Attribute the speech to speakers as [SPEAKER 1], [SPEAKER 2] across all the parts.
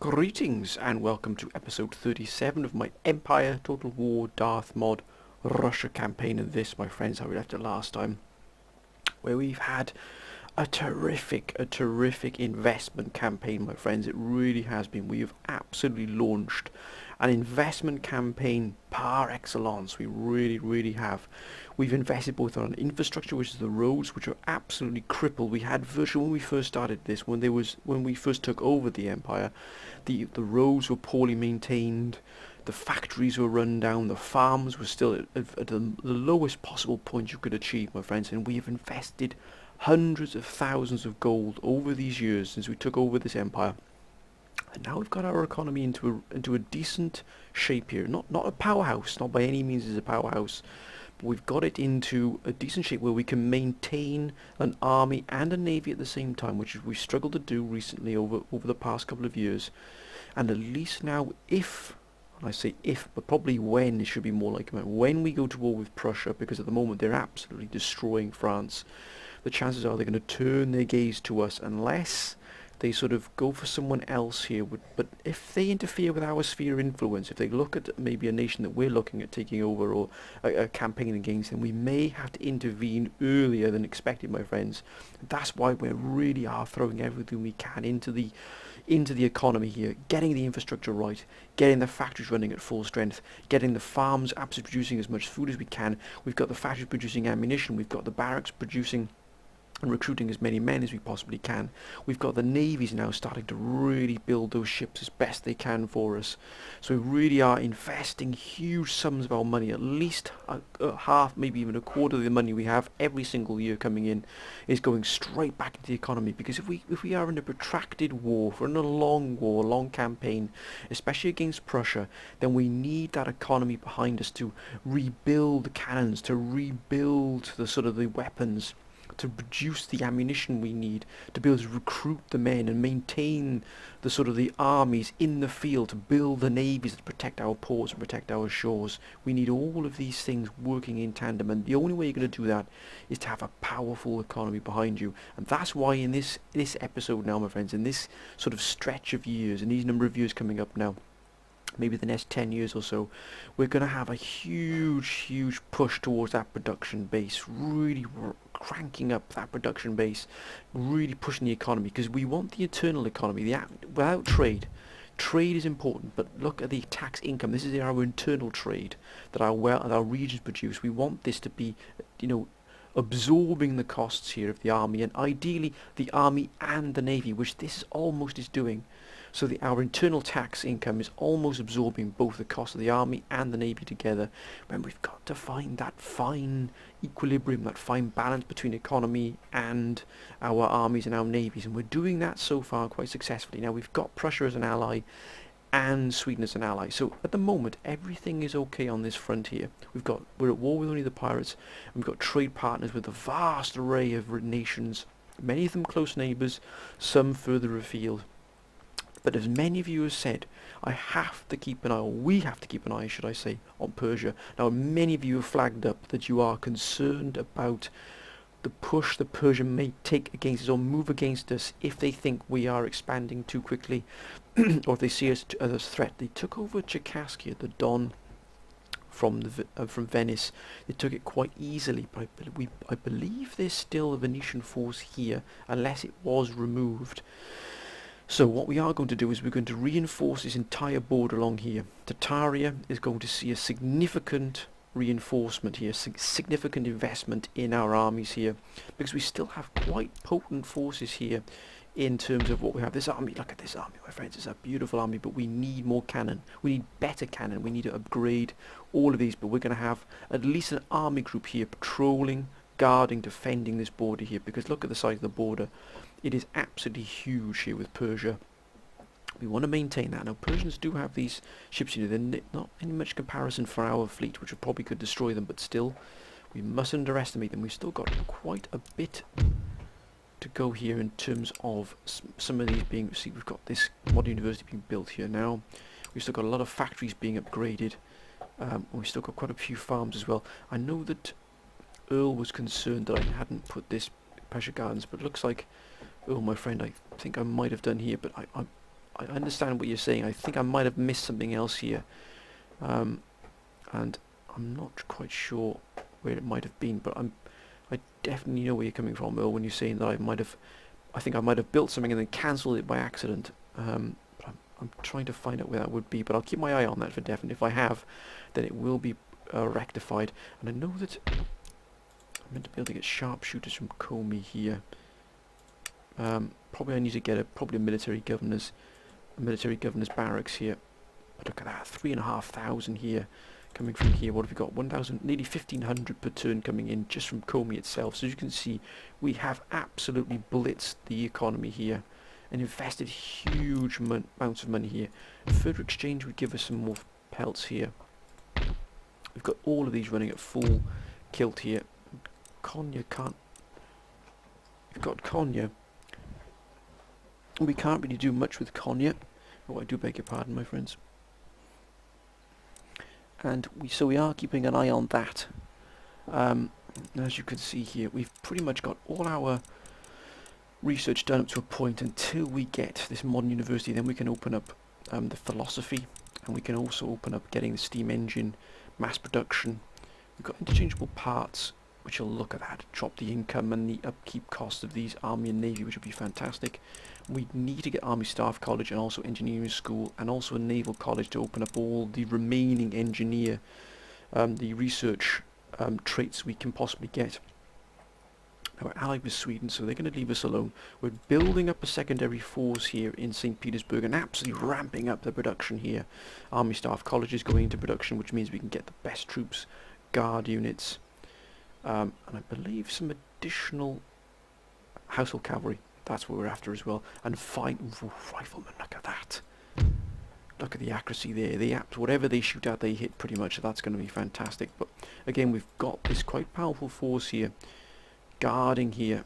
[SPEAKER 1] Greetings and welcome to episode 37 of my Empire Total War Darth mod Russia campaign. And this, my friends, how we left it last time, where we've had a terrific investment campaign, my friends. It really has been. We have absolutely launched an investment campaign par excellence. We really have. We've invested both on infrastructure, which is the roads, which are absolutely crippled. We had virtually, when we first started this, when we first took over the empire, the roads were poorly maintained. The factories were run down. The farms were still at the lowest possible point you could achieve, my friends. And we have invested hundreds of thousands of gold over these years since we took over this empire. And now we've got our economy into a decent shape here. Not a powerhouse, not by any means is a powerhouse, but we've got it into a decent shape where we can maintain an army and a navy at the same time, which we've struggled to do recently over the past couple of years. And at least now, if, and I say if, but probably when, it should be more like when we go to war with Prussia, because at the moment they're absolutely destroying France, the chances are they're going to turn their gaze to us unless they sort of go for someone else here. But if they interfere with our sphere of influence, if they look at maybe a nation that we're looking at taking over or a campaign against, then we may have to intervene earlier than expected, my friends. That's why we really are throwing everything we can into the economy here, getting the infrastructure right, getting the factories running at full strength, getting the farms absolutely producing as much food as we can. We've got the factories producing ammunition, we've got the barracks producing and recruiting as many men as we possibly can. We've got the navies now starting to really build those ships as best they can for us. So we really are investing huge sums of our money, at least a half, maybe even a quarter of the money we have every single year coming in is going straight back into the economy. Because if we are in a protracted war, if we're in a long war, a long campaign, especially against Prussia, then we need that economy behind us to rebuild the cannons, to rebuild the sort of the weapons, to produce the ammunition we need, to be able to recruit the men and maintain the sort of the armies in the field, to build the navies to protect our ports and protect our shores. We need all of these things working in tandem, and the only way you're going to do that is to have a powerful economy behind you. And that's why in this episode now, my friends, in this sort of stretch of years, in these number of years coming up now, maybe the next 10 years or so, we're going to have a huge push towards that production base, really cranking up that production base, really pushing the economy, because we want the internal economy, without trade. Trade is important, but look at the tax income. This is our internal trade that our regions produce. We want this to be, absorbing the costs here of the army, and ideally the army and the navy, which this almost is doing. So our internal tax income is almost absorbing both the cost of the army and the navy together. When we've got to find that fine equilibrium, that fine balance between economy and our armies and our navies, and we're doing that so far quite successfully. Now we've got Prussia as an ally and Sweden as an ally. So at the moment everything is okay on this front here. We're at war with only the pirates, and we've got trade partners with a vast array of nations, many of them close neighbours, some further afield. But as many of you have said, I have to keep an eye, or we have to keep an eye, should I say, on Persia. Now, many of you have flagged up that you are concerned about the push that Persia may take against us or move against us if they think we are expanding too quickly, or if they see us as a threat. They took over Cherkasky at the Don from Venice. They took it quite easily, but I believe there's still a Venetian force here, unless it was removed. So what we are going to do is we're going to reinforce this entire border along here. Tartaria is going to see a significant reinforcement here, significant investment in our armies here, because we still have quite potent forces here in terms of what we have. This army, look at this army, my friends, it's a beautiful army, but we need more cannon. We need better cannon. We need to upgrade all of these, but we're going to have at least an army group here patrolling, guarding, defending this border here, because look at the size of the border. It is absolutely huge here with Persia. We want to maintain that. Now, Persians do have these ships here. They're not in much comparison for our fleet, which probably could destroy them, but still, we mustn't underestimate them. We've still got quite a bit to go here in terms of some of these being... See, we've got this modern university being built here now. We've still got a lot of factories being upgraded. We've still got quite a few farms as well. I know that Earl was concerned that I hadn't put this Pressure Gardens, but it looks like... Oh, my friend, I think I might have done here, but I understand what you're saying. I think I might have missed something else here. And I'm not quite sure where it might have been, but I definitely know where you're coming from, Earl, when you're saying that I think I might have built something and then cancelled it by accident. But I'm trying to find out where that would be, but I'll keep my eye on that for definite. If I have, then it will be rectified. And I know that I'm meant to be able to get sharpshooters from Comey here. Probably I need to get probably a military governor's barracks here. But look at that, 3,500 here coming from here. What have we got? 1,000, nearly 1,500 per turn coming in just from Comey itself. So as you can see, we have absolutely blitzed the economy here and invested huge amounts of money here. Further exchange would give us some more pelts here. We've got all of these running at full kilt here. Konya can't. We've got Konya. We can't really do much with Konya. Oh, I do beg your pardon, my friends. And so we are keeping an eye on that. As you can see here, we've pretty much got all our research done up to a point. Until we get this modern university, then we can open up the philosophy, and we can also open up getting the steam engine mass production. We've got interchangeable parts, which will look at that, drop the income and the upkeep cost of these army and navy, which would be fantastic. We need to get Army Staff College and also engineering school and also a naval college to open up all the remaining engineer, the research traits we can possibly get. Now we're allied with Sweden, so they're going to leave us alone. We're building up a secondary force here in St. Petersburg and absolutely ramping up the production here. Army Staff College is going into production, which means we can get the best troops, guard units, and I believe some additional household cavalry. That's what we're after as well. And riflemen, look at that. Look at the accuracy there. Whatever they shoot at, they hit pretty much. So that's going to be fantastic. But again, we've got this quite powerful force here, guarding here,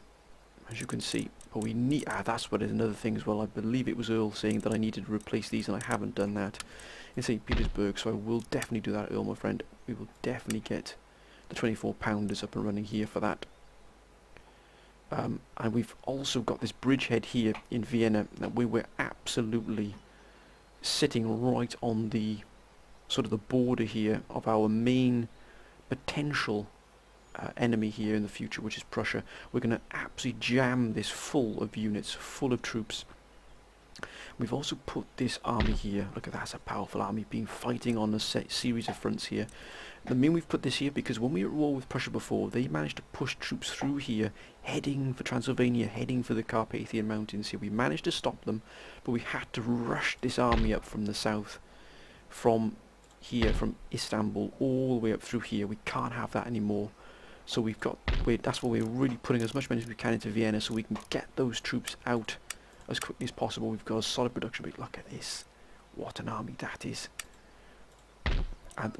[SPEAKER 1] as you can see. But we need... that's what is another thing as well. I believe it was Earl saying that I needed to replace these, and I haven't done that in St. Petersburg. So I will definitely do that, Earl, my friend. We will definitely get the 24-pounders up and running here for that. And we've also got this bridgehead here in Vienna that we were absolutely sitting right on the sort of the border here of our main potential enemy here in the future, which is Prussia. We're going to absolutely jam this full of units, full of troops. We've also put this army here. Look at that, it's a powerful army being fighting on a series of fronts here. The mean we've put this here because when we were at war with Prussia before, they managed to push troops through here, heading for Transylvania, heading for the Carpathian Mountains here. We managed to stop them, but we had to rush this army up from the south, from here, from Istanbul, all the way up through here. We can't have that anymore. So that's why we're really putting as much money as we can into Vienna so we can get those troops out as quickly as possible. We've got a solid production rate. Look at this. What an army that is. And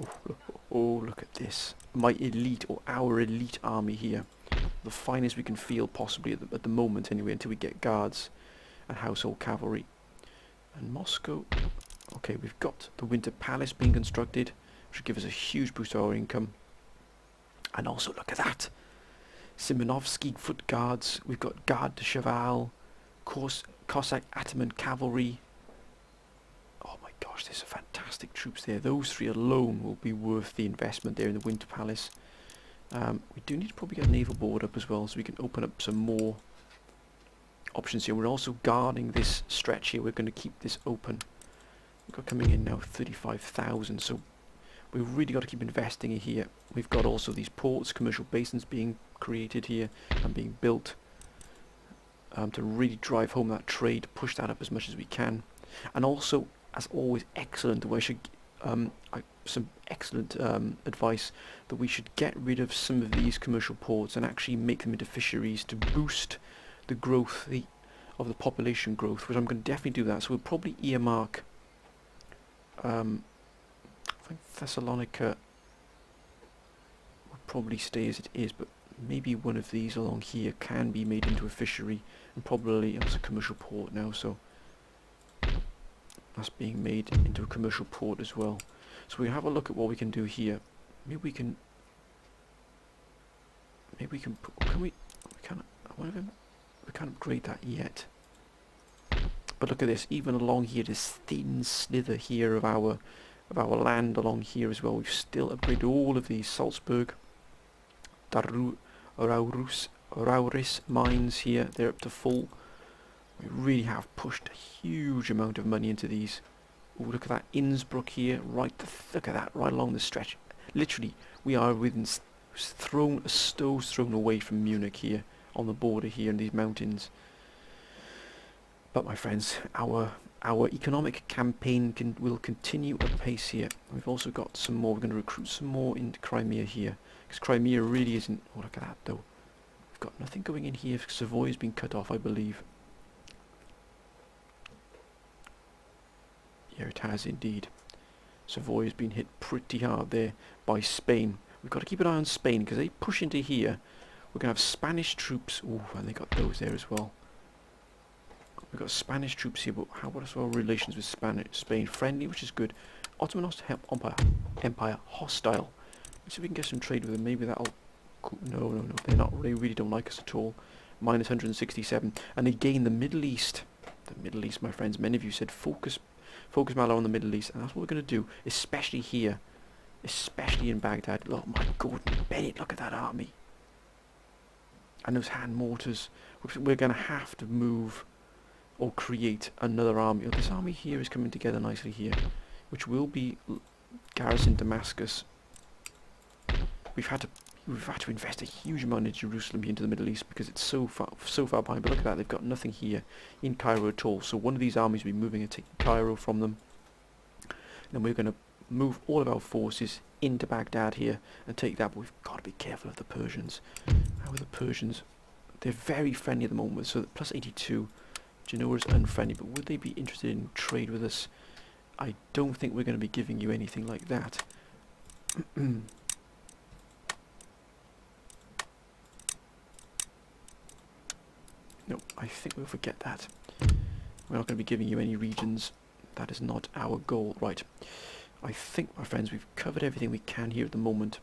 [SPEAKER 1] look at this. My elite, or our elite army here. The finest we can feel possibly at the moment anyway, until we get guards and household cavalry. And Moscow. Okay, we've got the Winter Palace being constructed, which will give us a huge boost to our income. And also look at that. Simonovsky foot guards. We've got Garde de Cheval, Cossack Ottoman cavalry. Oh my gosh, there's some fantastic troops there. Those three alone will be worth the investment there in the Winter Palace. We do need to probably get a naval board up as well, so we can open up some more options here. We're also guarding this stretch here. We're going to keep this open. We've got coming in now 35,000, so we've really got to keep investing in here. We've got also these ports, commercial basins being created here and being built to really drive home that trade, push that up as much as we can. And also, as always, some excellent advice that we should get rid of some of these commercial ports and actually make them into fisheries to boost the growth of the population growth, which I'm going to definitely do that. So we'll probably earmark I think Thessalonica will probably stay as it is, but maybe one of these along here can be made into a fishery, and probably it's a commercial port now, so that's being made into a commercial port as well. So we have a look at what we can do here. Maybe we can we can't upgrade that yet. But look at this, even along here, this thin slither here of our land along here as well. We've still upgraded all of these Salzburg, Rauris mines here. They're up to full. We really have pushed a huge amount of money into these. Ooh, look at that Innsbruck here, look at that, right along the stretch. Literally, we are within a stone's thrown away from Munich here, on the border here in these mountains. But my friends, our economic campaign will continue at pace here. We've also got some more. We're going to recruit some more into Crimea here, because Crimea really isn't. Oh, look at that though. We've got nothing going in here. Savoy has been cut off, I believe. Yeah, it has indeed. Savoy has been hit pretty hard there by Spain. We've got to keep an eye on Spain, because they push into here. We're going to have Spanish troops. Ooh, and they got those there as well. We've got Spanish troops here, but what are our relations with Spain? Friendly, which is good. Ottoman Empire hostile. Let's see if we can get some trade with them. Maybe that'll... No. They're not. They really don't like us at all. Minus 167. And again, the Middle East. The Middle East, my friends. Many of you said focus Malo on the Middle East, and that's what we're going to do, especially here, especially in Baghdad. Oh my Gordon Bennett, look at that army. And those hand mortars. We're going to have to move or create another army. Oh, this army here is coming together nicely here, which will be garrison Damascus. We've had to invest a huge amount in Jerusalem into the Middle East because it's so far behind. But look at that, they've got nothing here in Cairo at all. So one of these armies will be moving and taking Cairo from them. And then we're going to move all of our forces into Baghdad here and take that. But we've got to be careful of the Persians. How are the Persians? They're very friendly at the moment. So plus 82. Genoa is unfriendly, but would they be interested in trade with us? I don't think we're going to be giving you anything like that. No, I think we'll forget that. We're not going to be giving you any regions. That is not our goal. Right. I think, my friends, we've covered everything we can here at the moment.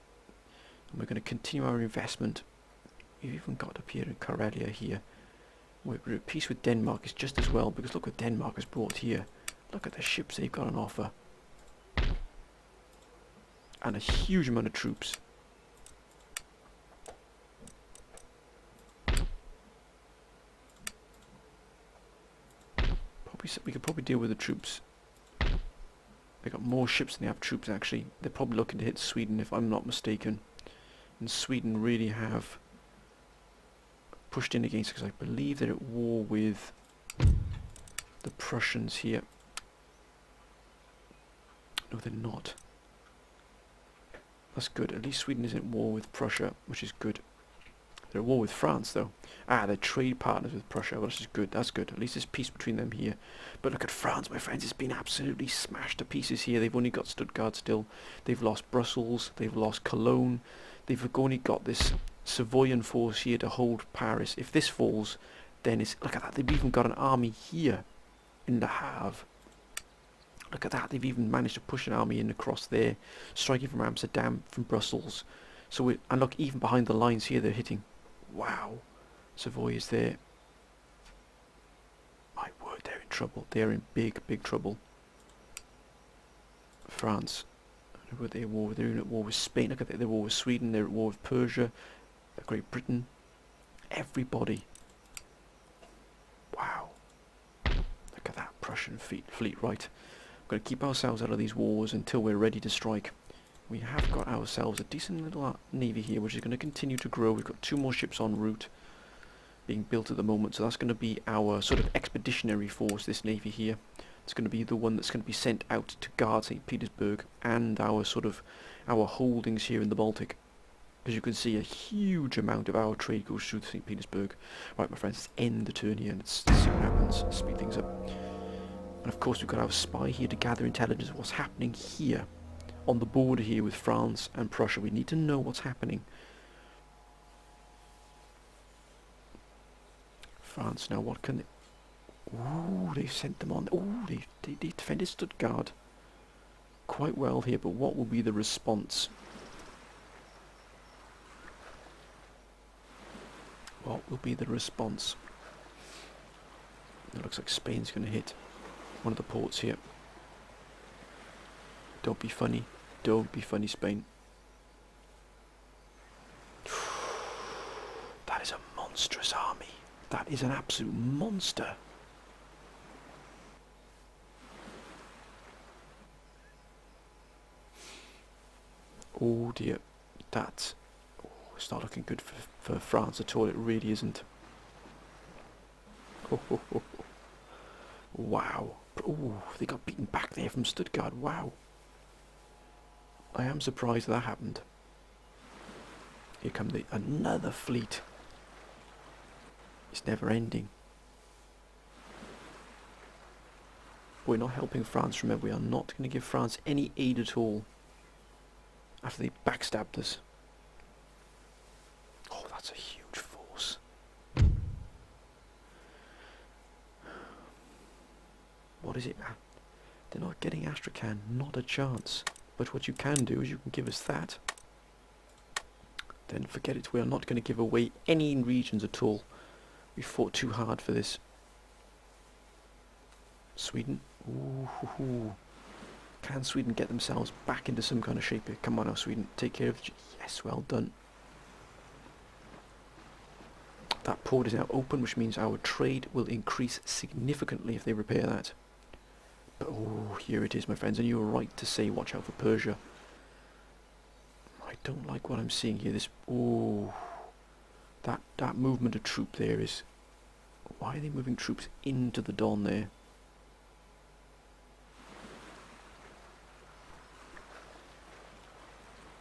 [SPEAKER 1] And we're going to continue our investment. We've even got up here in Karelia here. We're at peace with Denmark. It's just as well, because look what Denmark has brought here. Look at the ships they've got on offer. And a huge amount of troops. We could probably deal with the troops. They've got more ships than they have troops, actually. They're probably looking to hit Sweden, if I'm not mistaken. And Sweden really have pushed in against, because I believe they're at war with the Prussians here. No, they're not. That's good. At least Sweden is at war with Prussia, which is good. They're at war with France, though. Ah, they're trade partners with Prussia, well, this is good. That's good. At least there's peace between them here. But look at France, my friends. It's been absolutely smashed to pieces here. They've only got Stuttgart still. They've lost Brussels. They've lost Cologne. They've only got this Savoyan force here to hold Paris. If this falls, then it's... Look at that. They've even got an army here in Le Havre. Look at that. They've even managed to push an army in across there, striking from Amsterdam, from Brussels. So and look, even behind the lines here, they're hitting. Wow. Savoy is there. My word, they're in trouble. They're in big trouble. France. Who are they at war with? They're at war with Spain. Look at that. They're at war with Sweden. They're at war with Persia. Great Britain. Everybody. Wow. Look at that Prussian fleet. Right. We're going to keep ourselves out of these wars until we're ready to strike. We have got ourselves a decent little navy here, which is going to continue to grow. We've got 2 more ships en route being built at the moment, so that's going to be our sort of expeditionary force, this navy here. It's going to be the one that's going to be sent out to guard St. Petersburg and our holdings here in the Baltic. As you can see, a huge amount of our trade goes through St. Petersburg. Right, my friends, let's end the turn here and let's see what happens. Speed things up. And of course, we've got our spy here to gather intelligence of what's happening here on the border here with France and Prussia. We need to know what's happening. France now, what can they... Ooh, they've sent them on... Ooh, they defended Stuttgart quite well here, but what will be the response? What will be the response? It looks like Spain's going to hit one of the ports here. Don't be funny. Don't be funny, Spain. That is a monstrous army. That is an absolute monster. Oh dear. That... Oh, it's not looking good for France at all. It really isn't. Oh, oh, oh. Wow. Oh, they got beaten back there from Stuttgart. Wow. I am surprised that happened. Here come another fleet. It's never ending. We're not helping France, remember. We are not going to give France any aid at all after they backstabbed us. Oh, that's a huge force. What is it? They're not getting Astrakhan. Not a chance. But what you can do is you can give us that. Then forget it. We are not going to give away any regions at all. We fought too hard for this. Sweden. Ooh. Can Sweden get themselves back into some kind of shape here? Come on now, Sweden. Take care of the... Yes, well done. That port is now open, which means our trade will increase significantly if they repair that. But oh, here it is, my friends. And you were right to say watch out for Persia. I don't like what I'm seeing here. This... Oh... That movement of troop there is... Why are they moving troops into the Don there?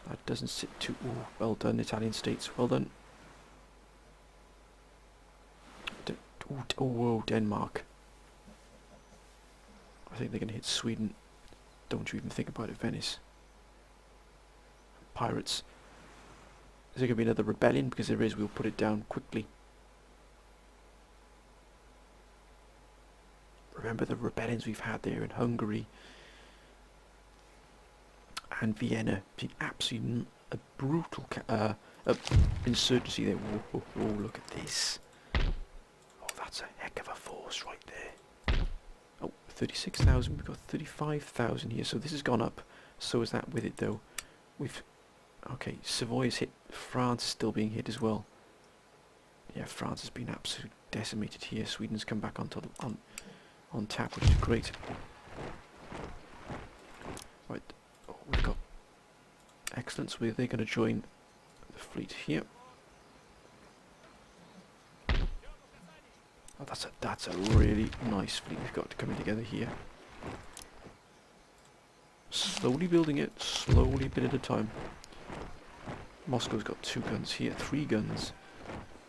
[SPEAKER 1] That doesn't sit too... Oh, well done, Italian states. Well done. Whoa, Denmark. I think they're going to hit Sweden. Don't you even think about it, Venice. Pirates. Is there going to be another rebellion? Because there is, we'll put it down quickly. Remember the rebellions we've had there in Hungary and Vienna. Being absolutely a brutal insurgency there. Whoa, look at this. Oh, that's a heck of a force right there. Oh, 36,000. We've got 35,000 here. So this has gone up. So is that with it though. Okay, Savoy is hit. France is still being hit as well. Yeah, France has been absolutely decimated here. Sweden's come back on tap, which is great. Right, oh, we've got excellent. So they're going to join the fleet here. Oh, that's a really nice fleet we've got coming together here. Slowly building it, slowly, a bit at a time. Moscow's got 2 guns here, 3 guns.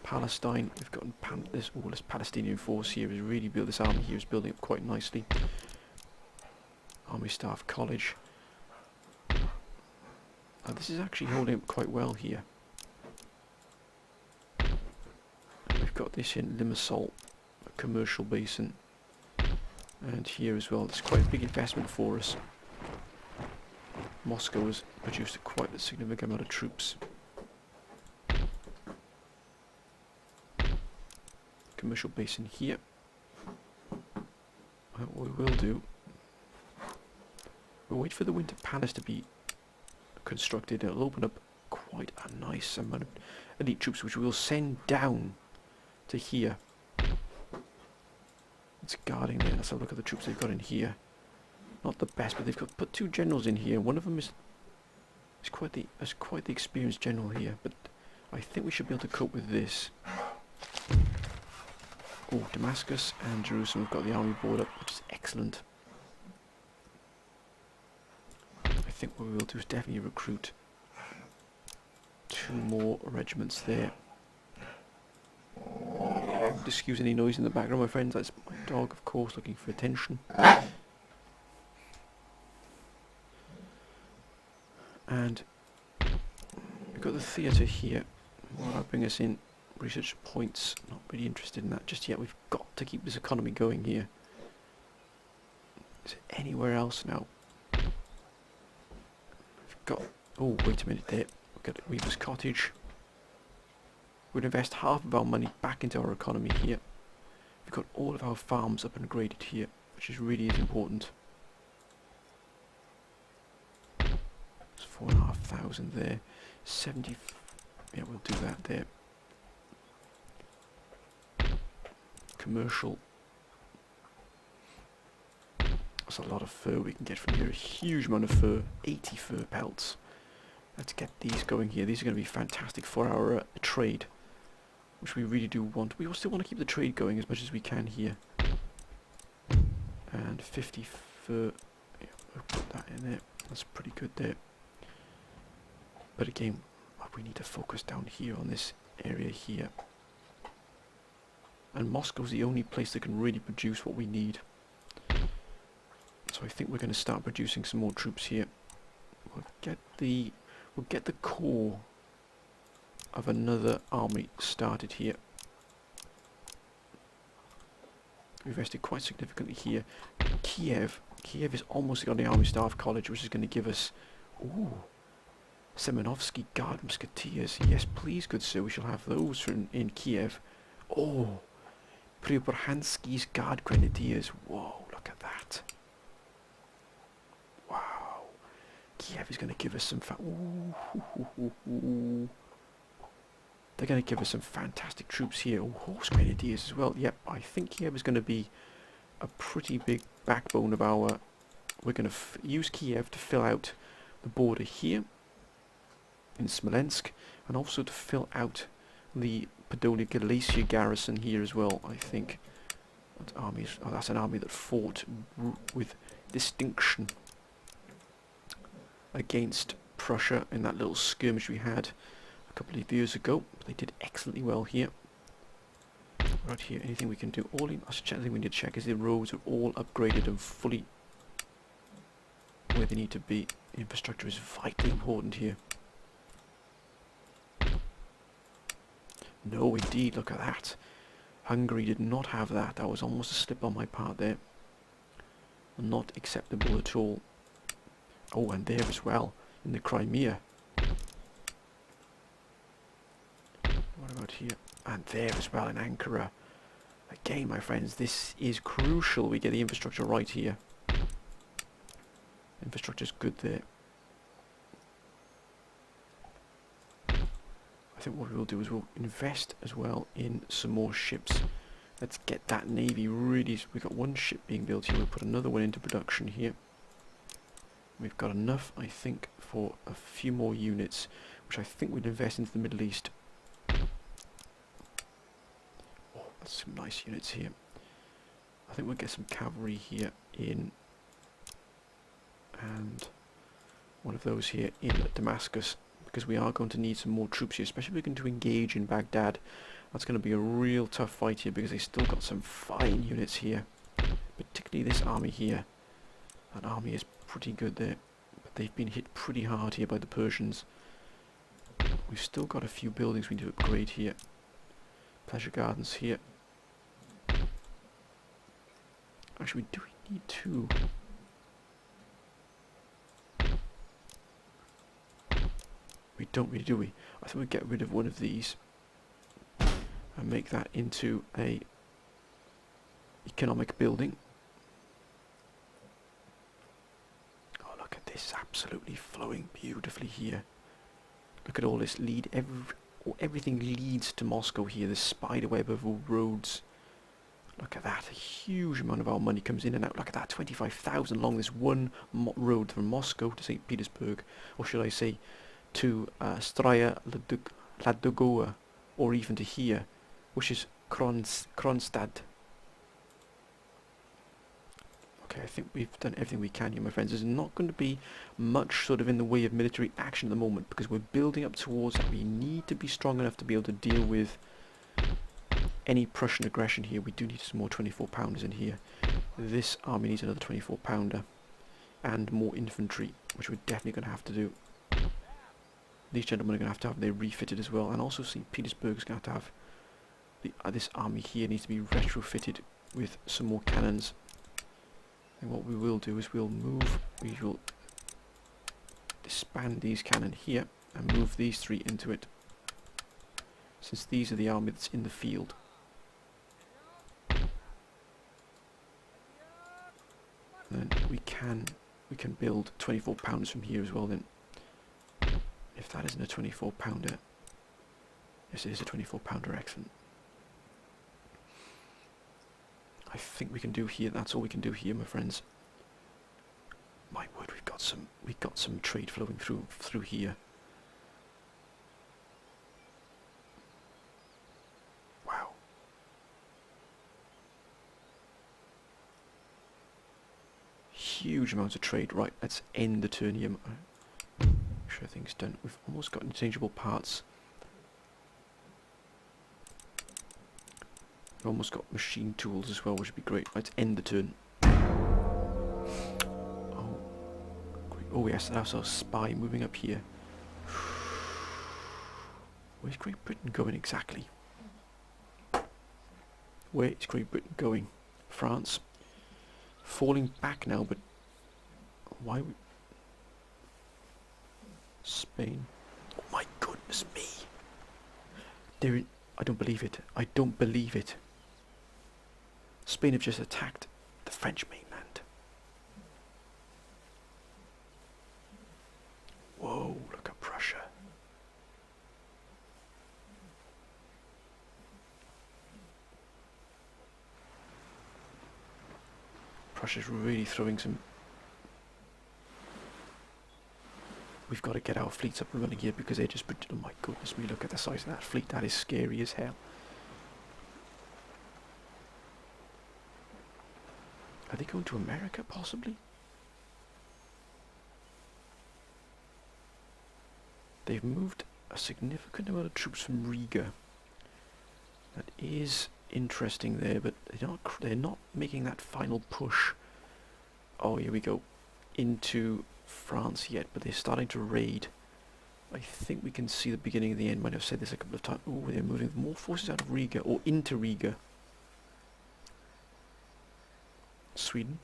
[SPEAKER 1] Palestine, we've got this Palestinian force here is really built. This army here is building up quite nicely. Army Staff College. This is actually holding up quite well here. We've got this in Limassol, a commercial basin, and here as well. It's quite a big investment for us. Moscow has produced quite a significant amount of troops. Commercial basin here. What we will do, we'll wait for the Winter Palace to be constructed. It'll open up quite a nice amount of elite troops, which we'll send down to here. It's guarding there. Let's have a look at the troops they've got in here. Not the best, but they've put 2 generals in here. One of them is quite the experienced general here, but I think we should be able to cope with this. Oh, Damascus and Jerusalem have got the army board up, which is excellent. I think what we will do is definitely recruit 2 more regiments there. Excuse any noise in the background, my friends. That's my dog, of course, looking for attention. And we've got the theatre here. That'll bring us in research points. Not really interested in that just yet. We've got to keep this economy going here. Is it anywhere else now? We've got... Oh, wait a minute there. We've got Weaver's Cottage. We'd invest half of our money back into our economy here. we've got all of our farms up and graded here, which is really is important. It's 4,500 there. 70. Yeah, we'll do that there. Commercial. That's a lot of fur we can get from here. A huge amount of fur. 80 fur pelts. Let's get these going here. These are going to be fantastic for our trade, which we really do want. We still want to keep the trade going as much as we can here. And 50 fur. Yeah, we'll put that in there. That's pretty good there. But again, we need to focus down here on this area here. And Moscow's the only place that can really produce what we need. So I think we're going to start producing some more troops here. We'll get the core of another army started here. We've invested quite significantly here. Kiev is almost got the Army Staff College, which is going to give us, ooh, Semenovsky Guard Musketeers. Yes, please, good sir, we shall have those in Kiev. Oh, Pryobrahansky's Guard Grenadiers. Whoa, look at that. Wow. Kiev is going to give us some they're going to give us some fantastic troops here. Oh, Horse Grenadiers as well. Yep, I think Kiev is going to be a pretty big backbone of our... We're going to use Kiev to fill out the border here in Smolensk, and also to fill out the Podolia Galicia garrison here as well, I think. That's an army that fought with distinction against Prussia in that little skirmish we had a couple of years ago. They did excellently well here. Right here, anything we can do? I think we need to check is the roads are all upgraded and fully where they need to be. Infrastructure is vitally important here. No, indeed, look at that. Hungary did not have that. That was almost a slip on my part there. Not acceptable at all. Oh, and there as well, in the Crimea. What about here? And there as well in Ankara. Again, my friends, this is crucial we get the infrastructure right here. Infrastructure's good there. I think what we'll do is we'll invest as well in some more ships. Let's get that navy really... We've got one ship being built here. We'll put another one into production here. We've got enough, I think, for a few more units, which I think we'll invest into the Middle East. Oh, that's some nice units here. I think we'll get some cavalry here in, and one of those here in Damascus, because we are going to need some more troops here, especially if we're going to engage in Baghdad. That's going to be a real tough fight here, because they still got some fine units here, particularly this army here. That army is pretty good there, but they've been hit pretty hard here by the Persians. We've still got a few buildings we need to upgrade here. Pleasure gardens here. Actually, do we need two? We don't really, do we? I think we'd get rid of one of these and make that into a economic building. Oh, look at this, absolutely flowing beautifully here. Look at all this everything leads to Moscow here, this spider web of roads. Look at that, a huge amount of our money comes in and out. Look at that, 25,000 along this one road from Moscow to St. Petersburg, or should I say to Straya Ladogoa, or even to here, which is Kronstadt. Okay, I think we've done everything we can here, my friends. There's not going to be much sort of in the way of military action at the moment, because we're building up towards that. We need to be strong enough to be able to deal with any Prussian aggression here. We do need some more 24-pounders in here. This army needs another 24-pounder and more infantry, which we're definitely going to have to do. These gentlemen are going to have they refitted as well, and also St. Petersburg is going to have this army here needs to be retrofitted with some more cannons. And what we will do is we will disband these cannon here and move these three into it, since these are the army that's in the field. can build 24 pounders from here as well then. If that isn't a 24 pounder. Yes, it is a 24 pounder, excellent. I think we can do here, that's all we can do here, my friends. My word, we've got some trade flowing through here. Wow. Huge amounts of trade. Right, let's end the turn here. Make sure everything's done. We've almost got interchangeable parts. We've almost got machine tools as well, which would be great. Let's end the turn. Oh, great. Oh yes, that's our spy moving up here. Where's Great Britain going exactly? Where is Great Britain going? France? Falling back now, but why would... Spain? Oh my goodness me! They're in... I don't believe it. I don't believe it. Spain have just attacked the French mainland. Whoa, look at Prussia. Prussia's really throwing some... We've got to get our fleets up and running here because they're just... Oh my goodness me, look at the size of that fleet. That is scary as hell. Are they going to America, possibly? They've moved a significant amount of troops from Riga. That is interesting there, but they're not making that final push. Oh, here we go. Into France yet, but they're starting to raid. I think we can see the beginning of the end. Might have said this a couple of times. Oh, they're moving more forces out of Riga, or into Riga. Sweden.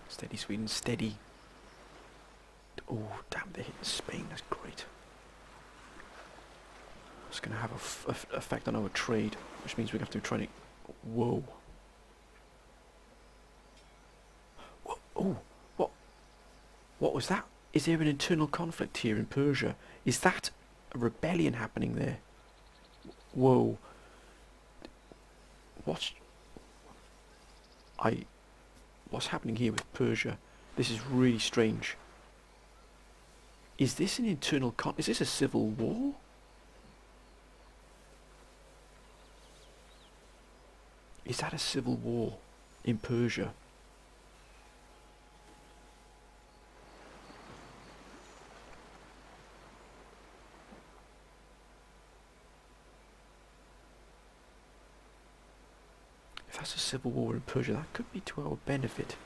[SPEAKER 1] Steady, Sweden, steady. Oh, damn, they're hitting Spain. That's great. It's going to have a effect on our trade, which means we have to try to... Whoa. Oh, what was that? Is there an internal conflict here in Persia? Is that a rebellion happening there? Whoa. What's happening here with Persia? This is really strange. Is this an internal is this a civil war? Is that a civil war in Persia? If that's a civil war in Persia, that could be to our benefit.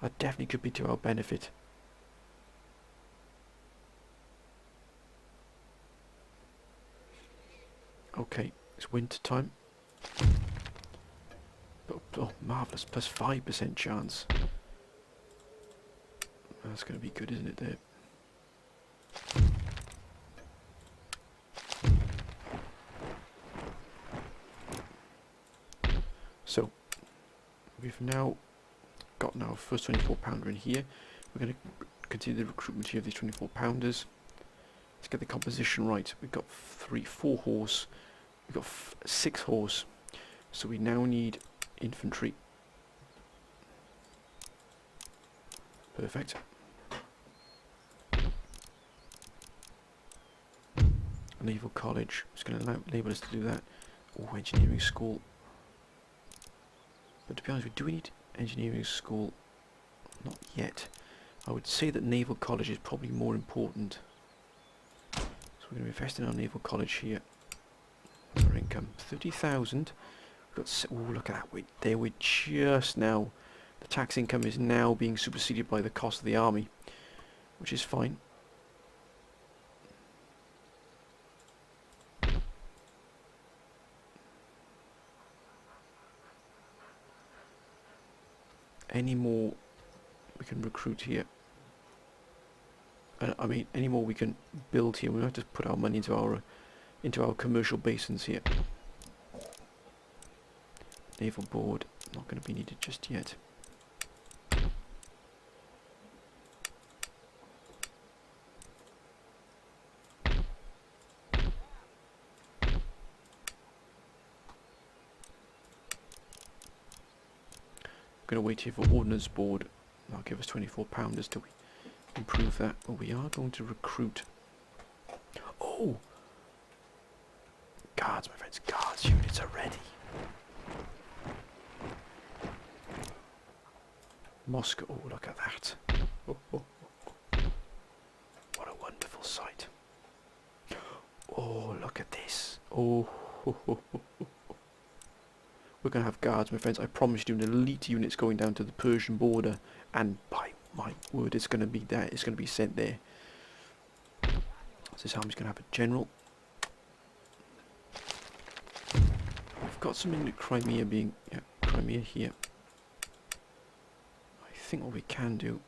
[SPEAKER 1] That definitely could be to our benefit. Okay, it's winter time. Oh, marvellous, plus 5% chance. That's going to be good, isn't it, there? So, we've now gotten our first 24 pounder in here. We're going to continue the recruitment here of these 24 pounders. Let's get the composition right. We've got 4 horse. We've got 6 horse. So we now need infantry. Perfect. Naval college. It's going to enable us to do that. Oh, engineering school. But to be honest, do we need engineering school? Not yet. I would say that naval college is probably more important. So we're going to invest in our naval college here. Our income 30,000. We've got. Oh, look at that! We're just now. The tax income is now being superseded by the cost of the army, which is fine. Any more we can recruit here? I mean, any more we can build here, we have to put our money into our commercial basins here. Naval board, not going to be needed just yet. Going to wait here for ordnance board. That'll give us £24 till we improve that. But we are going to recruit. Oh! Guards, my friends. Guards units are ready. Moscow. Oh, look at that. Oh, oh, oh. What a wonderful sight. Oh, look at this. Oh, oh, oh, oh, oh. We're going to have guards, my friends. I promise you, an elite unit's going down to the Persian border, and by my word, it's going to be there. It's going to be sent there. So this army's going to have a general. We've got something in Crimea being... Yeah, Crimea here. I think what we can do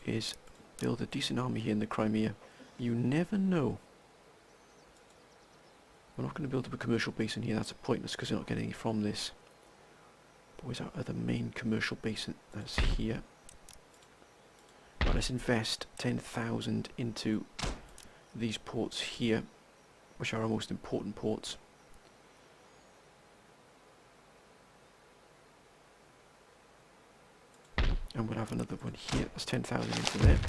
[SPEAKER 1] is build a decent army here in the Crimea. You never know. We're not going to build up a commercial base in here, that's pointless because we're not getting any from this. But where's our other main commercial base? That's here. Right, let's invest 10,000 into these ports here, which are our most important ports. And we'll have another one here, that's 10,000 into there.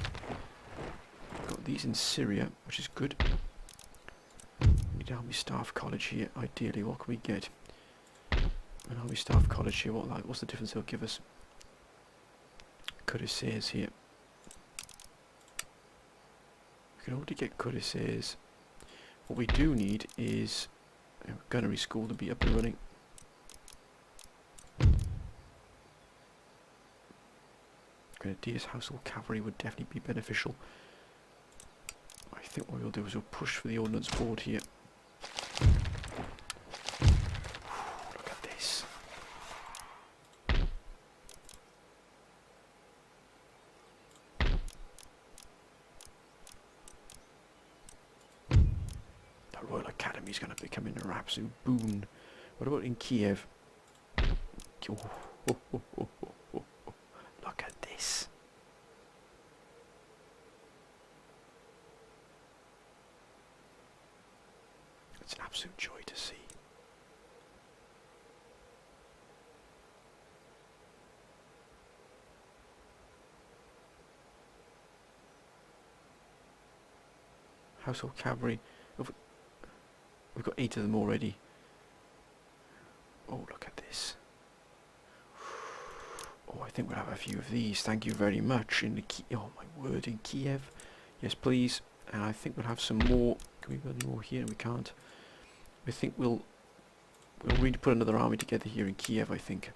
[SPEAKER 1] We've got these in Syria, which is good. Army Staff College here, ideally. What can we get? An Army Staff College here, what's the difference they'll give us? Cuirassiers here. We can already get Cuirassiers. What we do need is a gunnery school to be up and running. Grenadiers, Household Cavalry would definitely be beneficial. I think what we'll do is we'll push for the ordnance board here. Look at this. The Royal Academy is going to become an absolute boon. What about in Kiev? Oh, oh, oh, oh, oh, oh, oh. Look at this. It's an absolute joy to see. Household Cavalry. We've got 8 of them already. Oh, look at this. Oh, I think we'll have a few of these. Thank you very much. Oh my word, in Kiev. Yes, please. And I think we'll have some more. Can we build any more here? We can't. I think we'll really put another army together here in Kiev, I think.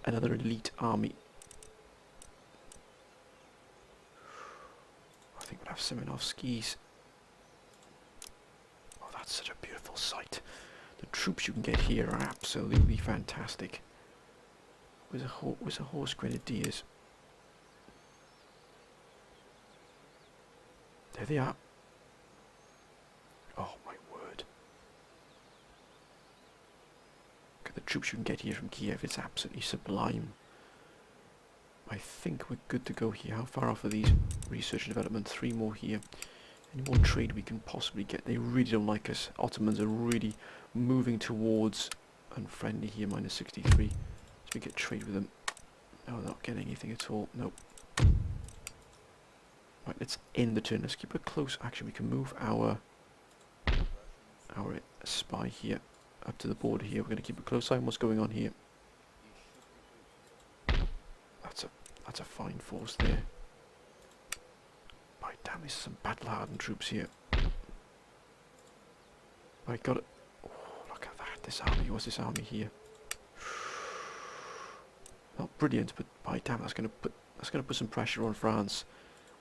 [SPEAKER 1] Another elite army. I think we'll have Semenovskis. Oh, that's such a beautiful sight. The troops you can get here are absolutely fantastic. Where's the Horse Grenadiers? There they are. Oh my word. Look at the troops you can get here from Kiev, it's absolutely sublime. I think we're good to go here. How far off are these? Research and development, 3 more here. Any more trade we can possibly get? They really don't like us. Ottomans are really moving towards unfriendly here, minus 63. So we get trade with them. No, not getting anything at all. Nope. Right, let's end the turn. Let's keep it close. Actually, we can move our spy here up to the border here. We're going to keep a close eye on what's going on here. That's a fine force there. Right, damn, there's some battle-hardened troops here. Right, got it. Oh, look at that. This army. What's this army here? Not brilliant, but by damn, that's going to put some pressure on France.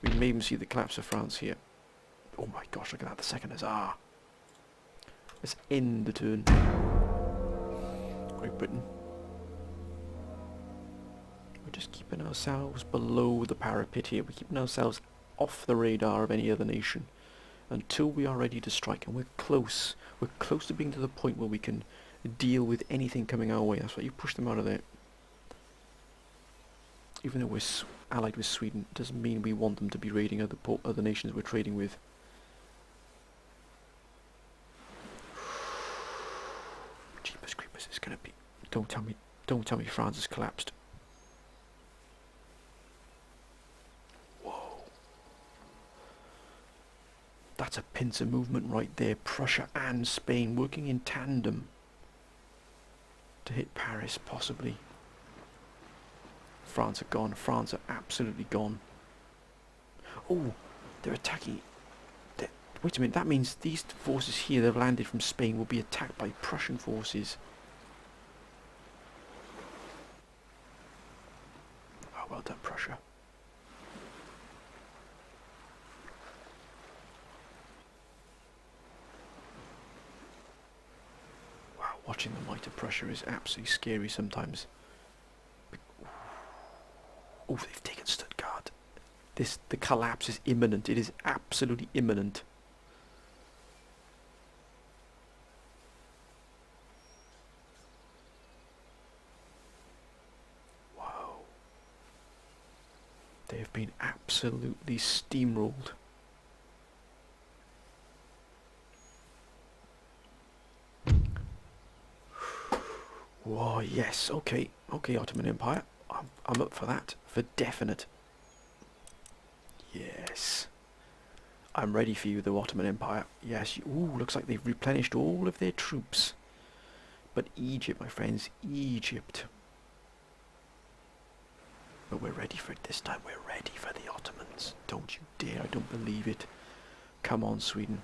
[SPEAKER 1] We may even see the collapse of France here. Oh my gosh, look at that, the second Hussar. Let's end the turn. Great Britain. We're just keeping ourselves below the parapet here. We're keeping ourselves off the radar of any other nation until we are ready to strike, and we're close. We're close to being to the point where we can deal with anything coming our way. That's why you push them out of there. Even though we're allied with Sweden, it doesn't mean we want them to be raiding other nations we're trading with. Jeepers creepers, it's gonna be... Don't tell me France has collapsed. Whoa. That's a pincer movement right there. Prussia and Spain working in tandem to hit Paris, possibly. France are gone. France are absolutely gone. Oh, they're attacking. Wait a minute, that means these forces here that have landed from Spain will be attacked by Prussian forces. Oh, well done, Prussia. Wow, watching the might of Prussia is absolutely scary sometimes. Oh, they've taken Stuttgart. The collapse is imminent. It is absolutely imminent. Wow. They have been absolutely steamrolled. Whoa, yes, okay, Ottoman Empire. I'm up for that, for definite. Yes. I'm ready for you, the Ottoman Empire. Yes, ooh, looks like they've replenished all of their troops. But Egypt, my friends, Egypt. But we're ready for it this time. We're ready for the Ottomans. Don't you dare, I don't believe it. Come on, Sweden.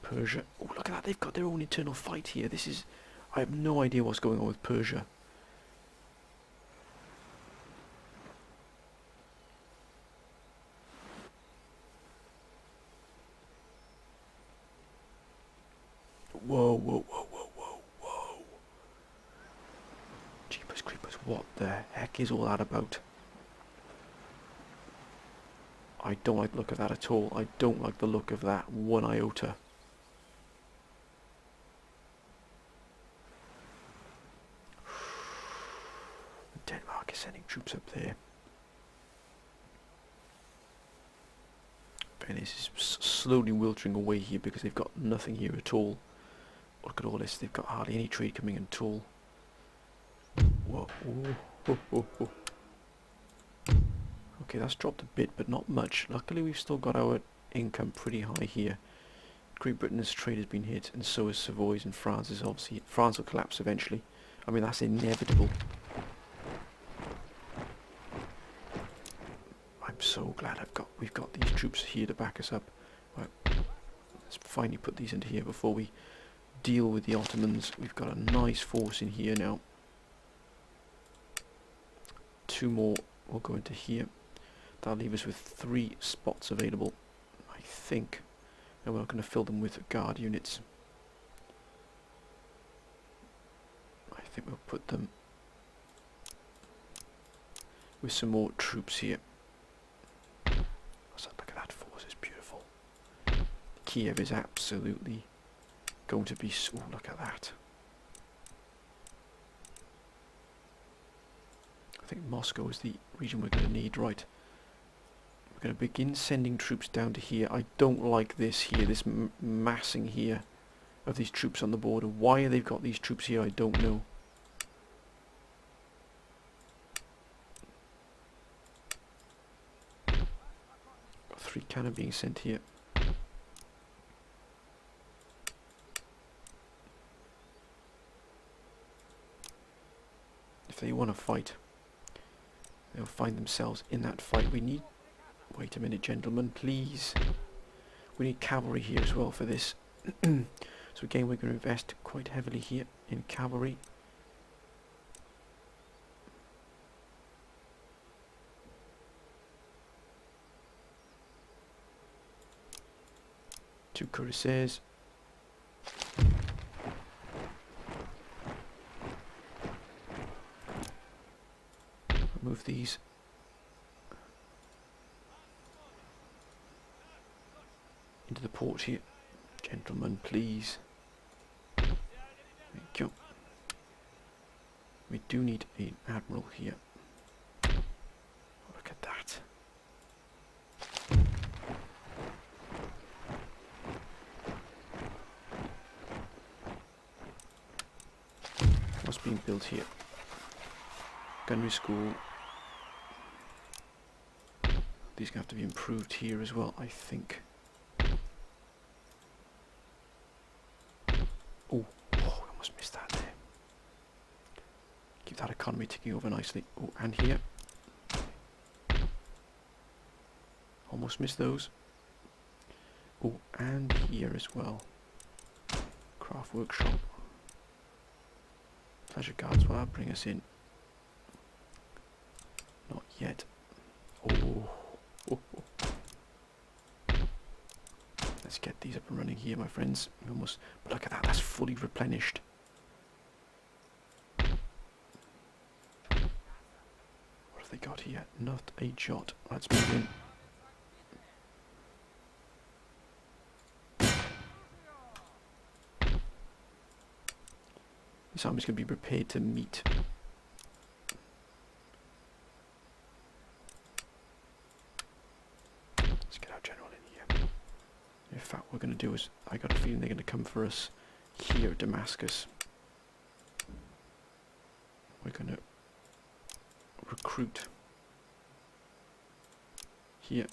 [SPEAKER 1] Persia. Oh, look at that. They've got their own internal fight here. This is... I have no idea what's going on with Persia. Whoa, whoa, whoa, whoa, whoa, whoa. Jeepers creepers, what the heck is all that about? I don't like the look of that at all. I don't like the look of that one iota. Denmark is sending troops up there. Venice is slowly wilting away here because they've got nothing here at all. Look at all this, they've got hardly any trade coming in at all. Whoa. Oh, oh, oh. Okay, that's dropped a bit, but not much. Luckily we've still got our income pretty high here. Great Britain's trade has been hit, and so is Savoy's, and France is obviously... France will collapse eventually. I mean, that's inevitable. I'm so glad we've got these troops here to back us up. Right, let's finally put these into here before we deal with the Ottomans. We've got a nice force in here now. 2 more will go into here. That'll leave us with 3 spots available, I think. And we're not going to fill them with guard units. I think we'll put them with some more troops here. So look at that force, it's beautiful. Kiev is absolutely going to be... Oh, look at that. I think Moscow is the region we're going to need, right. We're going to begin sending troops down to here. I don't like this here, this massing here of these troops on the border. Why they've got these troops here, I don't know. Got 3 cannon being sent here. If they want to fight, they'll find themselves in that fight. We need... Wait a minute, gentlemen, please. We need cavalry here as well for this. So again, we're going to invest quite heavily here in cavalry. Two cuirassiers. Move these. Into the port here. Gentlemen, please. Thank you. We do need an admiral here. Look at that. What's being built here? Gunnery school. These have to be improved here as well, I think. Oh, I almost missed that there. Keep that economy ticking over nicely. Oh, and here. Almost missed those. Oh, and here as well. Craft workshop. Pleasure guards, will that bring us in? Not yet. Oh. Let's get these up and running here, my friends. Almost, but look at that, that's fully replenished. What have they got here? Not a jot. Let's move in. This army's going to be prepared to meet. Let's get our general in here. In fact, what we're going to do is, I got a feeling they're going to come for us here at Damascus. We're going to recruit here.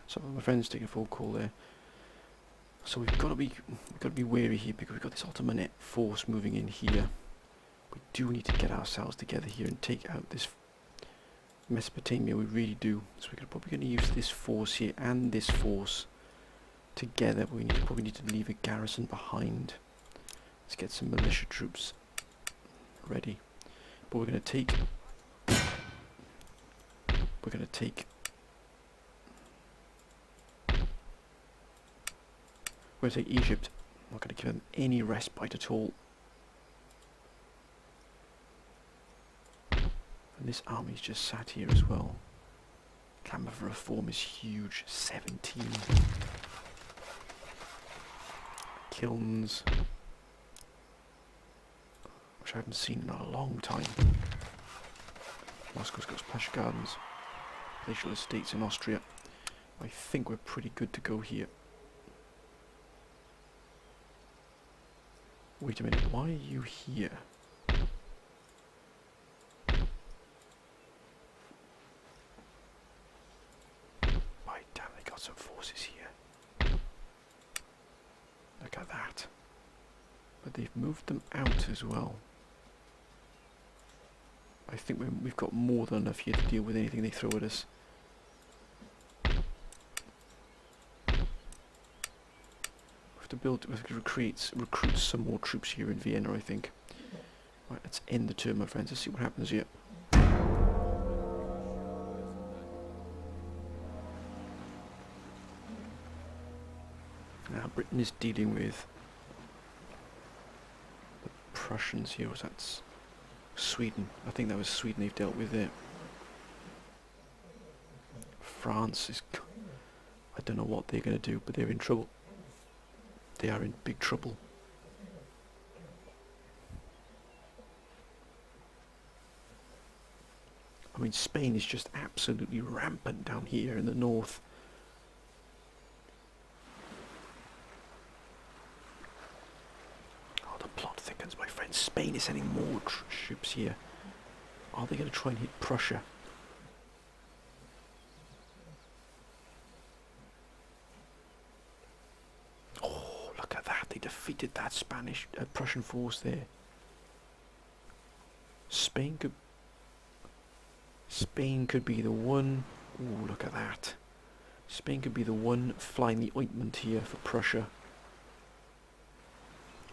[SPEAKER 1] So my friends take a full call there. So we've got to be wary here because we've got this Ottoman force moving in here. We do need to get ourselves together here and take out this Mesopotamia. We really do. So we're probably going to use this force here and this force together. We probably need to leave a garrison behind. Let's get some militia troops ready. But we're going to take. We're going to take Egypt. I'm not going to give them any respite at all. And this army's just sat here as well. Clamour for reform is huge. 17 kilns, which I haven't seen in a long time. Moscow's got pleasure gardens, palatial estates in Austria. I think we're pretty good to go here. Wait a minute, why are you here? By damn, they got some forces here. Look at that. But they've moved them out as well. I think we've got more than enough here to deal with anything they throw at us. We have to recruit some more troops here in Vienna, I think. Right, let's end the turn, my friends. Let's see what happens here. Now Britain is dealing with the Prussians here. Was that Sweden? I think that was Sweden they've dealt with there. France is... I don't know what they're going to do, but they're in trouble. They are in big trouble. I mean, Spain is just absolutely rampant down here in the north. thickens, my friend. Spain is sending more ships here. Are they going to try and hit Prussia? Oh, look at that. They defeated that Prussian force there. Spain could be the one. Oh, look at that. Spain could be the one flying the ointment here for Prussia.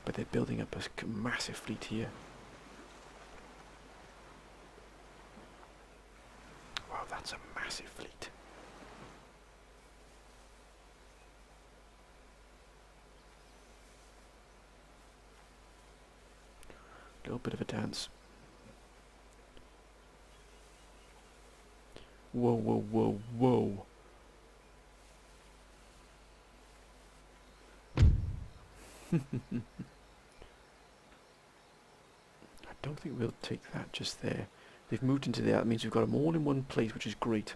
[SPEAKER 1] But they're building up a massive fleet here. Wow, that's a massive fleet. A little bit of a dance. Whoa, whoa, whoa, whoa. I don't think we'll take that just there. They've moved into there. That means we've got them all in one place, which is great.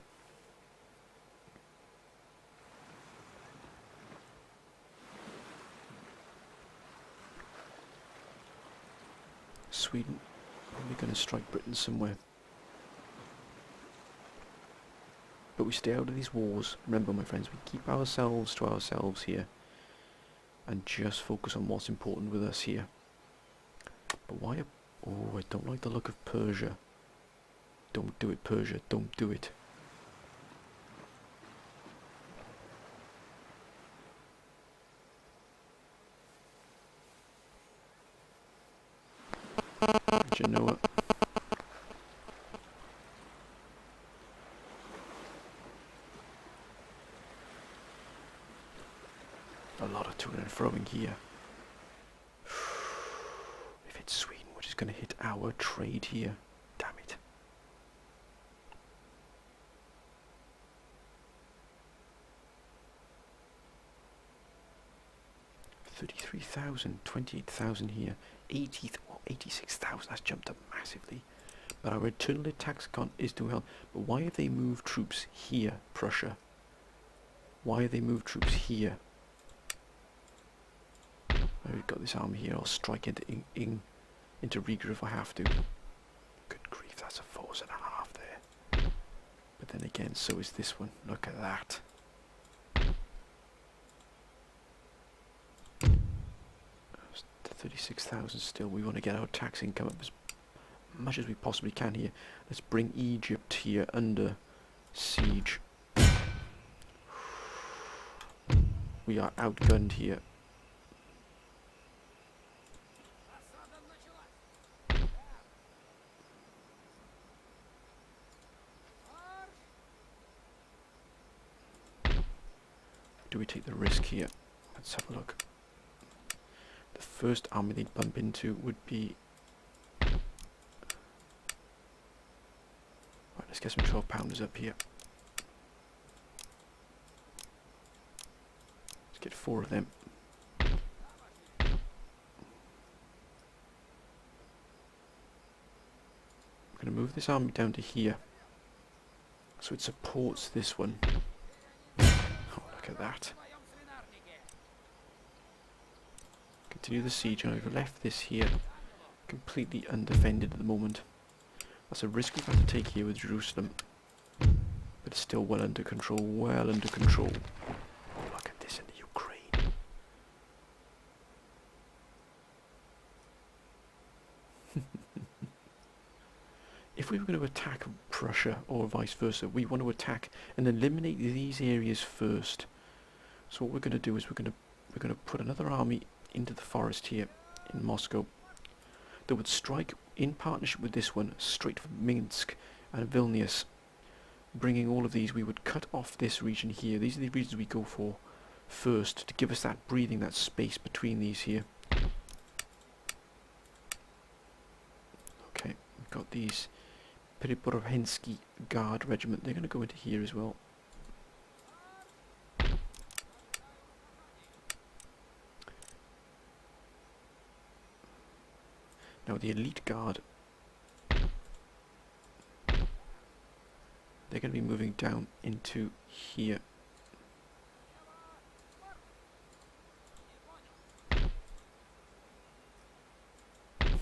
[SPEAKER 1] Sweden probably going to strike Britain somewhere. But we stay out of these wars. Remember, my friends, we keep ourselves to ourselves here. And just focus on what's important with us here. But why... Oh, I don't like the look of Persia. Don't do it, Persia. Don't do it. Genoa. A lot of to and froing here. If it's Sweden, which is going to hit our trade here. Damn it. $33,000, 28,000 here, 86,000. That's jumped up massively. But our internal attack is doing well. But why have they moved troops here, Prussia? Why have they moved troops here? We've got this army here. I'll strike into Riga if I have to. Good grief, that's a force and a half there. But then again, so is this one. Look at that. 36,000 still. We want to get our tax income up as much as we possibly can here. Let's bring Egypt here under siege. We are outgunned here. Do we take the risk here? Let's have a look. The first army they'd bump into would be... Right, let's get some 12-pounders up here. Let's get 4 of them. I'm going to move this army down to here, so it supports this one. Oh, look at that. Continue the siege, and I've left this here completely undefended at the moment. That's a risk we've had to take here with Jerusalem, but it's still well under control, well under control. Oh, look at this in the Ukraine. If we were going to attack Prussia or vice versa, we want to attack and eliminate these areas first. So what we're going to do is we're going to put another army into the forest here in Moscow that would strike in partnership with this one straight from Minsk and Vilnius. Bringing all of these, we would cut off this region here. These are the regions we go for first to give us that breathing, that space between these here. Okay, we've got these Periporohensky Guard Regiment. They're going to go into here as well. Now the elite guard, they're going to be moving down into here.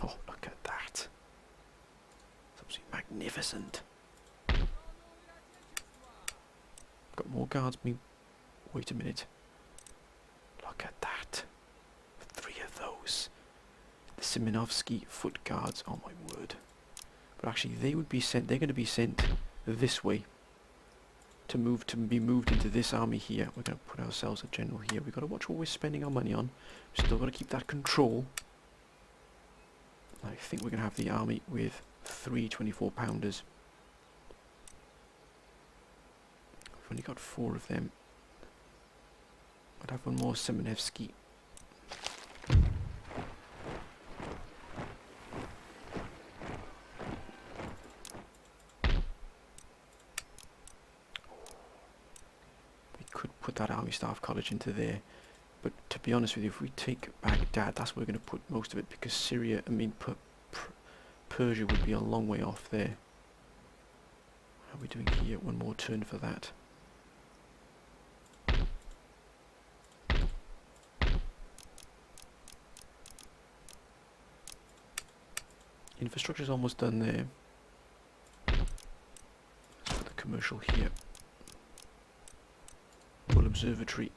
[SPEAKER 1] Oh, look at that. It's absolutely magnificent. Got more guards. Wait a minute. Look at that. 3 of those. The Simonovsky foot guards. Oh my word. But actually they would be sent, they're going to be sent this way. To be moved into this army here. We're going to put ourselves a general here. We've got to watch what we're spending our money on. We've still got to keep that control. I think we're going to have the army with 3 24-pounders. We've only got 4 of them. I'd have one more Semenevsky. We could put that army staff college into there. But to be honest with you, if we take Baghdad, that's where we're going to put most of it, because Syria, I mean, Persia would be a long way off there. How are we doing here? One more turn for that. Infrastructure's almost done there. Let's put the commercial here. Royal Observatory.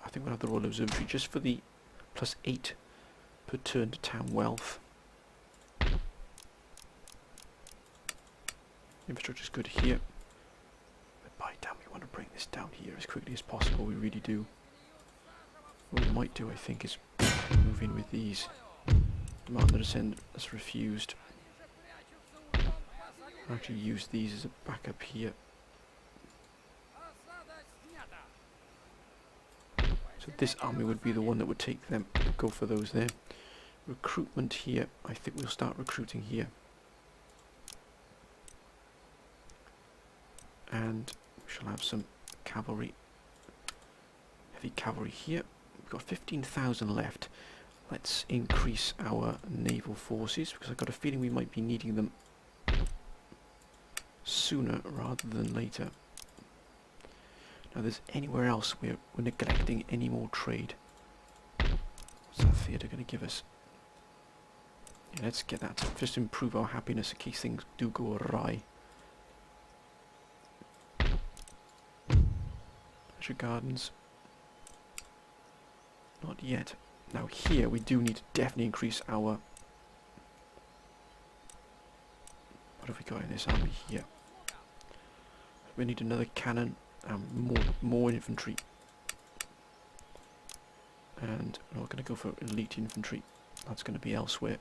[SPEAKER 1] I think we'll have the Royal Observatory just for the +8 per turn to town wealth. Infrastructure's good here. But by damn, we want to bring this down here as quickly as possible. We really do. What we might do, I think, is move in with these. Demand the descent has refused. I'll actually use these as a backup here. So this army would be the one that would take them, go for those there. Recruitment here, I think we'll start recruiting here. And we shall have some cavalry, heavy cavalry here. We've got 15,000 left. Let's increase our naval forces, because I've got a feeling we might be needing them sooner rather than later. Now, there's anywhere else we're neglecting any more trade. What's that theatre going to give us? Yeah, let's get that to just improve our happiness in case things do go awry. Pleasure Gardens. Not yet. Now here we do need to definitely increase our... What have we got in this army here? We need another cannon and more infantry. And we're going to go for elite infantry. That's going to be elsewhere.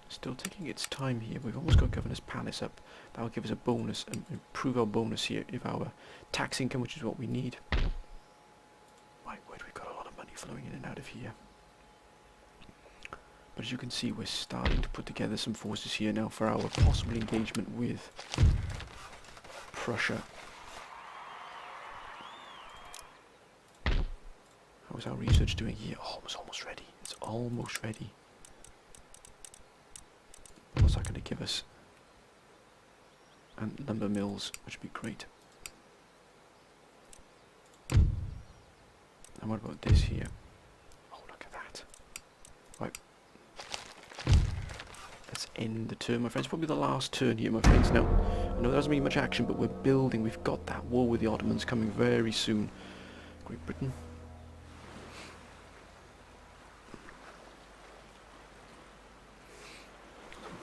[SPEAKER 1] Still taking its time here. We've almost got Governor's Palace up. That will give us a bonus and improve our bonus here if our tax income, which is what we need. My word, we've got a lot of money flowing in and out of here. But as you can see, we're starting to put together some forces here now for our possible engagement with Prussia. How's our research doing here? Oh, it's almost ready. It's almost ready. What's that going to give us? And lumber mills, which would be great. And what about this here? Oh, look at that. Right. Let's end the turn, my friends. Probably the last turn here, my friends. Now, I know there hasn't been much action, but we're building. We've got that war with the Ottomans coming very soon. Great Britain.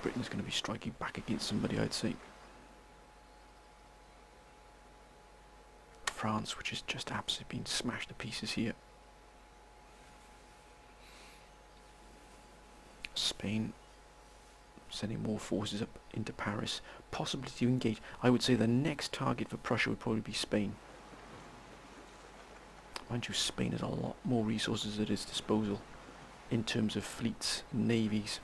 [SPEAKER 1] Britain's going to be striking back against somebody, I'd say. France, which has just absolutely been smashed to pieces here. Spain, sending more forces up into Paris, possibly to engage. I would say the next target for Prussia would probably be Spain. Mind you, Spain has a lot more resources at its disposal in terms of fleets, navies.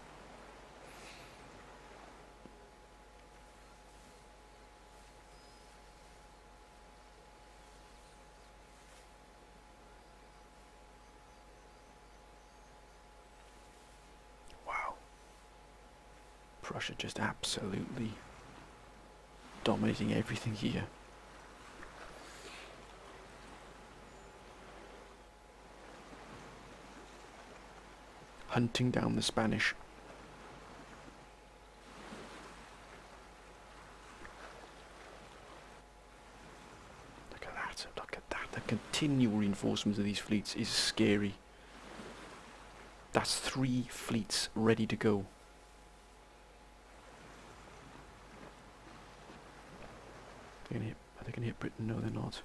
[SPEAKER 1] Prussia just absolutely dominating everything here. hunting down the Spanish. Look at that, look at that. The continual reinforcement of these fleets is scary. That's 3 fleets ready to go. Are they going to hit Britain? No, they're not.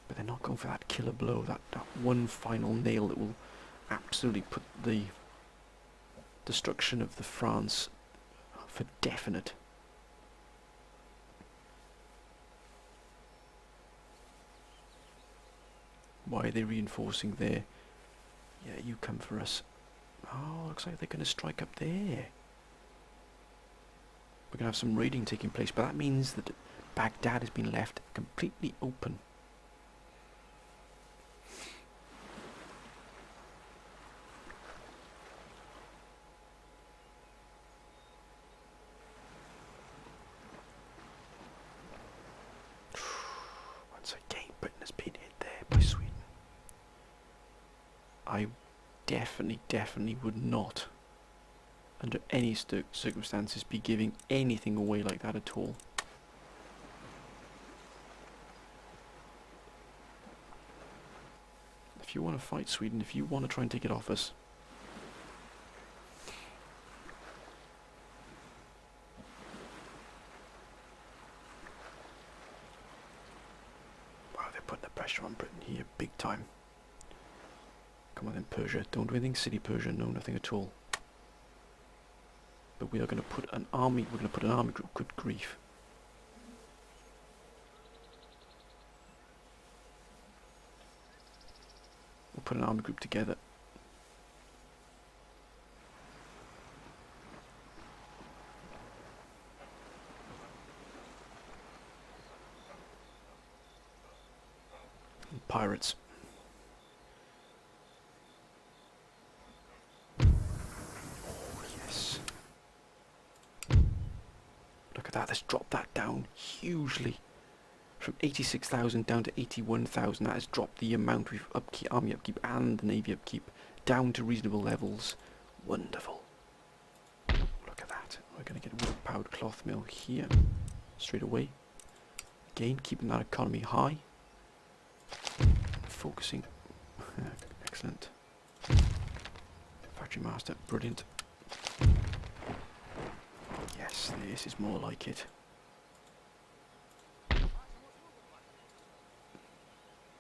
[SPEAKER 1] But they're not going for that killer blow, that one final nail that will absolutely put the destruction of the France for definite. Why are they reinforcing there? Yeah, you come for us. Oh, looks like they're going to strike up there. We're going to have some raiding taking place, but that means that Baghdad has been left completely open. Once again, Britain has been hit there by Sweden. I definitely would not, under any circumstances, be giving anything away like that at all. If you want to fight Sweden, if you want to try and take it off us, wow, they're putting the pressure on Britain here, big time. Come on then, Persia. Don't do anything silly, Persia. No, nothing at all. But we are going to put an army. We're going to put an army group. Good grief. We'll put an army group together. And pirates. That has dropped that down hugely, from 86,000 down to 81,000. That has dropped the amount of army upkeep and the navy upkeep down to reasonable levels. Wonderful. Look at that. We're going to get a wood-powered cloth mill here straight away. Again, keeping that economy high. Focusing. Excellent. Factory master, brilliant. Yes, this is more like it.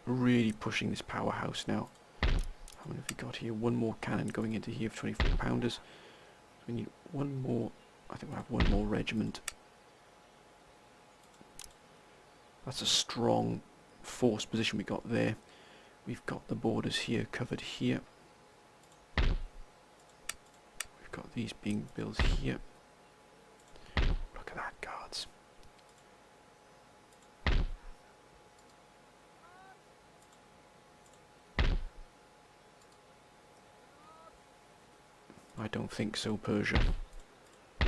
[SPEAKER 1] Really pushing this powerhouse now. How many have we got here? One more cannon going into here of 24 pounders. We need one more. I think we'll have one more regiment. That's a strong force position we got there. We've got the borders here covered here. We've got these being built here. Look at that, guards. I don't think so, Persia.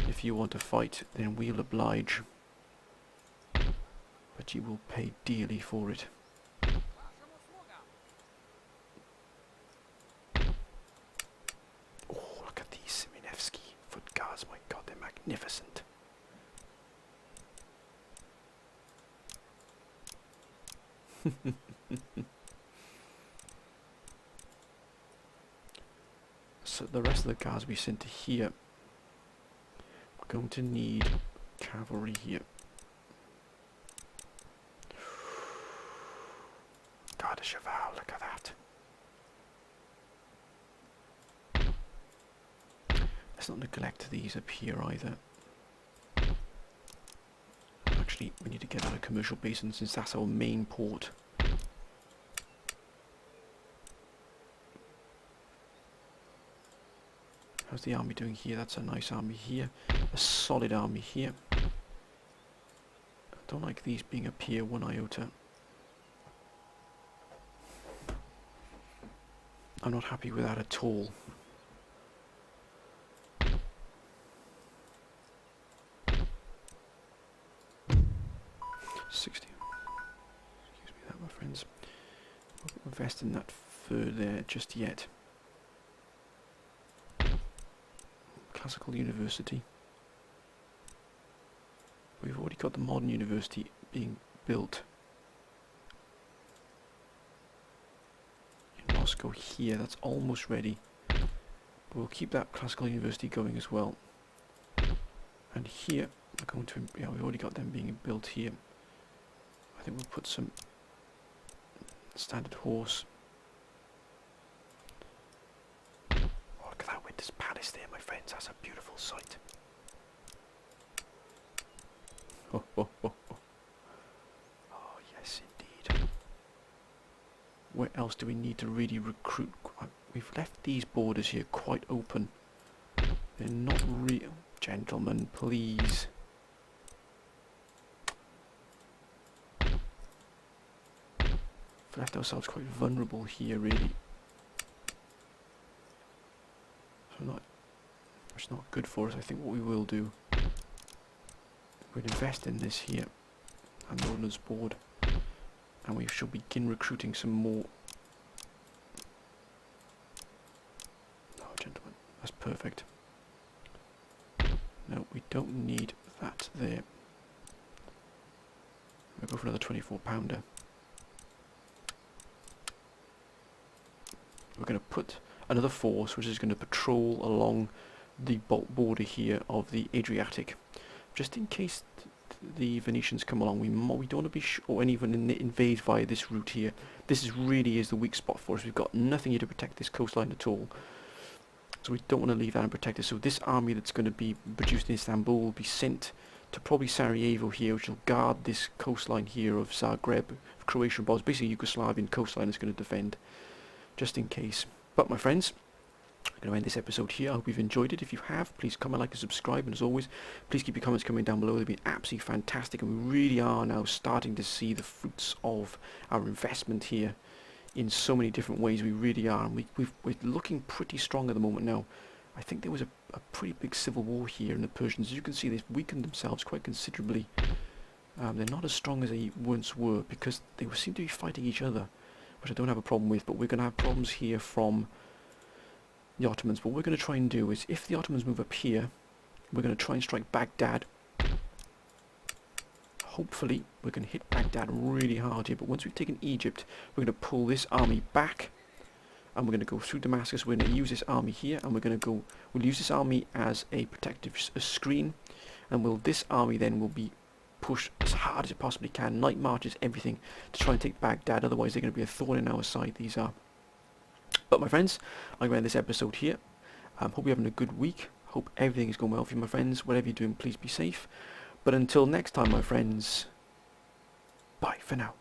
[SPEAKER 1] If you want to fight, then we'll oblige. But you will pay dearly for it. Oh, look at these Siminevsky foot guards. My God, they're magnificent. So the rest of the guards we sent to here, we're going to need cavalry here. God, a cheval, look at that. Let's not neglect these up here either. Actually, we need to get out of commercial basin since that's our main port. How's the army doing here? That's a nice army here. A solid army here. I don't like these being up here one iota. I'm not happy with that at all. Excuse me that, my friends. I won't invest in that fur there just yet. classical university. We've already got the modern university being built in Moscow here. That's almost ready. We'll keep that classical university going as well. And here, we're going to, yeah, we've already got them being built here. I think we'll put some standard horse. Oh, look at that Winter's Palace there, my friends. That's a beautiful sight. Oh, oh, oh, oh. Oh, yes, indeed. Where else do we need to really recruit? We've left these borders here quite open. They're not real. Gentlemen, please. We've left ourselves quite vulnerable here, really. So it's not good for us. I think what we will do, we'll invest in this here, and the Ordnance Board, and we shall begin recruiting some more. Oh, gentlemen, that's perfect. No, we don't need that there. We'll go for another 24-pounder. We're going to put another force which is going to patrol along the border here of the Adriatic, just in case the Venetians come along. We don't want to be or even invade via this route here. This really is the weak spot for us. We've got nothing here to protect this coastline at all, so we don't want to leave that unprotected. So this army that's going to be produced in Istanbul will be sent to probably Sarajevo here, which will guard this coastline here of Zagreb, of Croatia and Bosnia, basically Yugoslavian coastline is going to defend, just in case. But my friends, I'm going to end this episode here. I hope you've enjoyed it. If you have, please comment, like and subscribe, and as always, please keep your comments coming down below. They've been absolutely fantastic, and we really are now starting to see the fruits of our investment here in so many different ways. We really are, and we're looking pretty strong at the moment now. I think there was a pretty big civil war here in the Persians. As you can see, they've weakened themselves quite considerably. They're not as strong as they once were, because they seem to be fighting each other, which I don't have a problem with, but we're going to have problems here from the Ottomans. What we're going to try and do is, if the Ottomans move up here, we're going to try and strike Baghdad. Hopefully we can hit Baghdad really hard here, but once we've taken Egypt, we're going to pull this army back, and we're going to go through Damascus. We're going to use this army here, and we'll use this army as a protective screen, and this army then will be pushed as hard as it possibly can, night marches, everything, to try and take Baghdad. Otherwise they're going to be a thorn in our side, these are. But my friends, I'm going to end this episode here. Hope you're having a good week. Hope everything is going well for you, my friends. Whatever you're doing, please be safe. But until next time, my friends, bye for now.